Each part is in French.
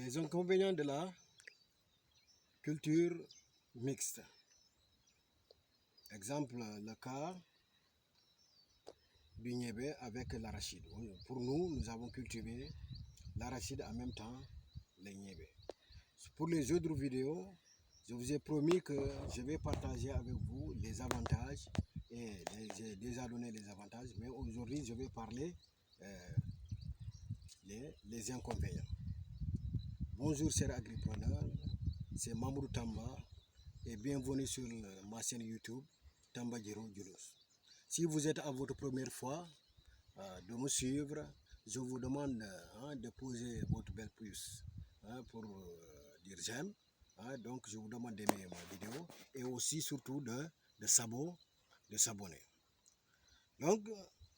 Les inconvénients de la culture mixte. Exemple, le cas du niébé avec l'arachide. Pour nous, nous avons cultivé l'arachide en même temps le niébé. Pour les autres vidéos, je vous ai promis que je vais partager avec vous les avantages et j'ai déjà donné les avantages, mais aujourd'hui je vais parler les inconvénients. Bonjour chers agripreneurs, c'est Mamoudou Tamba et bienvenue sur ma chaîne YouTube Tamba Djiro Djulos. Si vous êtes à votre première fois de me suivre, je vous demande de poser votre belle puce pour dire j'aime. Donc je vous demande d'aimer ma vidéo et aussi surtout de s'abonner. Donc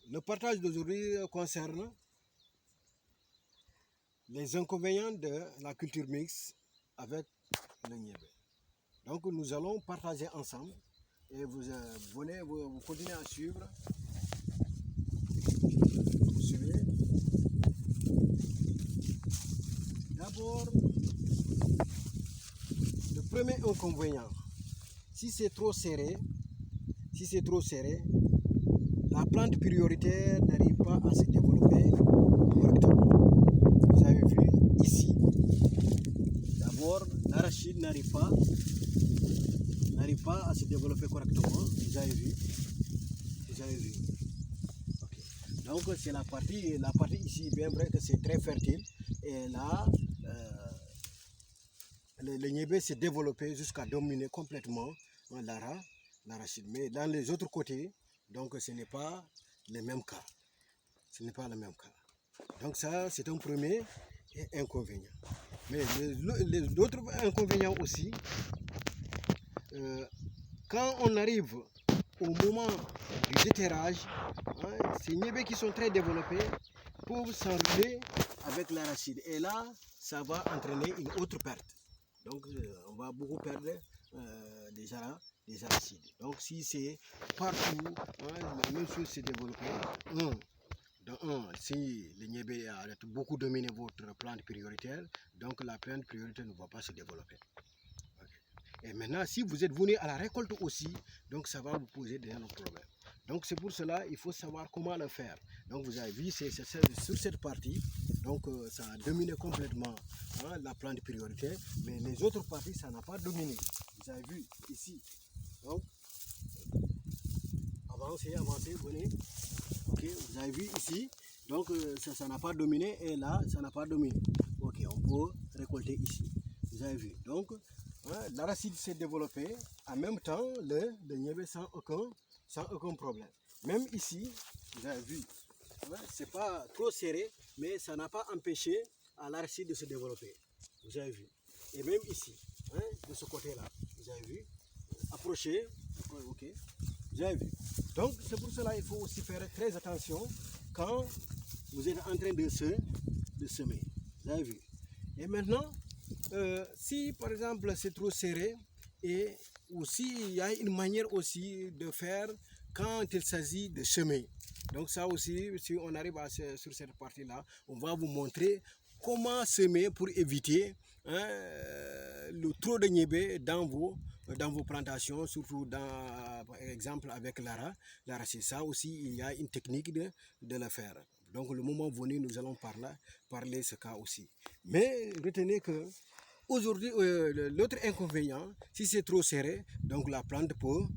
le partage d'aujourd'hui concerne les inconvénients de la culture mixte avec le niébé. Donc nous allons partager ensemble et vous continuez à suivre. Vous suivez. D'abord, le premier inconvénient, si c'est trop serré, la plante prioritaire n'arrive pas à se développer correctement. Vous avez vu ici, d'abord l'arachide n'arrive pas à se développer correctement. Vous avez vu. Okay. Donc c'est la partie ici, bien vrai que c'est très fertile et là le niébé s'est développé jusqu'à dominer complètement l'arachide. Mais dans les autres côtés, donc ce n'est pas le même cas. Donc ça, c'est un premier inconvénient. Mais l'autre inconvénient aussi, quand on arrive au moment du déterrage, ces niébés qui sont très développés peuvent s'enrouler avec l'arachide. Et là, ça va entraîner une autre perte. Donc, on va beaucoup perdre des arachides. Donc, si c'est partout, la même chose s'est développée. Si le niébé a beaucoup dominé votre plante prioritaire, donc la plante prioritaire ne va pas se développer. Okay. Et maintenant, si vous êtes venu à la récolte aussi, donc ça va vous poser des problèmes. Donc c'est pour cela il faut savoir comment le faire. Donc vous avez vu, c'est sur cette partie, donc ça a dominé complètement la plante prioritaire, mais les autres parties, ça n'a pas dominé. Vous avez vu ici. Donc, avancez, venez. Ok, vous avez vu ici. Donc ça n'a pas dominé et là, ça n'a pas dominé. Ok, on peut récolter ici. Vous avez vu. Donc, l'arachide s'est développé en même temps le niébé sans aucun problème. Même ici, vous avez vu, c'est pas trop serré, mais ça n'a pas empêché à l'arachide de se développer. Vous avez vu. Et même ici, de ce côté-là, vous avez vu. Approchez, ok. Vous avez vu. Donc, c'est pour cela qu'il faut aussi faire très attention quand vous êtes en train de semer. Vous avez vu. Et maintenant, si par exemple c'est trop serré, et aussi il y a une manière aussi de faire quand il s'agit de semer. Donc ça aussi, si on arrive sur cette partie-là, on va vous montrer comment semer pour éviter le trop de niébé dans vos plantations, surtout par exemple avec l'arachide. Ça aussi, il y a une technique de le faire. Donc le moment venu, nous allons parler de ce cas aussi. Mais retenez que aujourd'hui, l'autre inconvénient, si c'est trop serré, donc la plante peut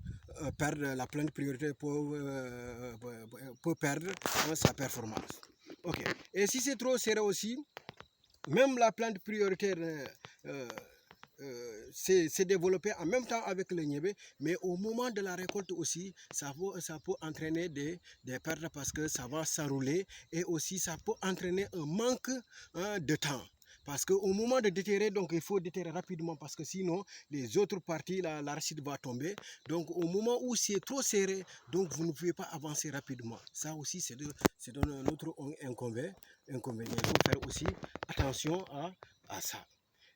perdre, la plante prioritaire peut perdre sa performance. Ok. Et si c'est trop serré aussi, même la plante prioritaire s'est développée en même temps avec le niébé, mais au moment de la récolte aussi, ça peut entraîner des pertes parce que ça va s'enrouler et aussi ça peut entraîner un manque de temps. Parce qu'au moment de déterrer, donc il faut déterrer rapidement parce que sinon, les autres parties, l'arachide va tomber. Donc au moment où c'est trop serré, donc vous ne pouvez pas avancer rapidement. Ça aussi, c'est un autre inconvénient. Il faut faire aussi attention à ça.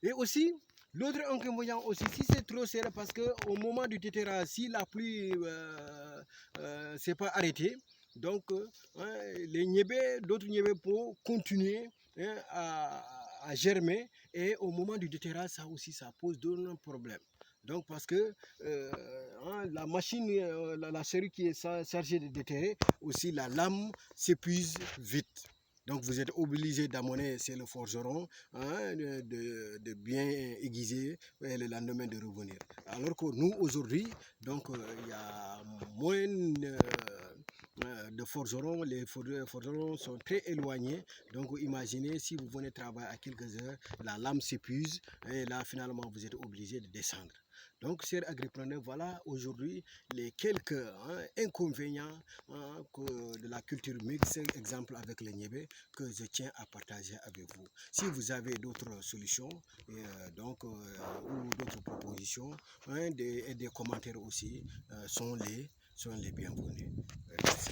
Et aussi, l'autre inconvénient aussi, si c'est trop serré, parce qu'au moment du déterrage, si la pluie ne s'est pas arrêtée, donc les niébés, d'autres niébés peuvent continuer à germer, et au moment du déterrage, ça aussi, ça pose d'autres problèmes. Donc, parce que la machine, la série qui est chargée de déterrer, aussi la lame s'épuise vite. Donc, vous êtes obligé d'amener, c'est le forgeron, de bien aiguiser et le lendemain de revenir. Alors que nous, aujourd'hui, donc, il y a moins de forgerons, les forgerons sont très éloignés. Donc imaginez si vous venez travailler à quelques heures, la lame s'épuise et là finalement vous êtes obligé de descendre. Donc, chers agripreneurs, voilà aujourd'hui les quelques inconvénients de la culture mixte, exemple avec le niébé, que je tiens à partager avec vous. Si vous avez d'autres solutions ou d'autres propositions et des commentaires aussi, sont les bienvenus. Merci.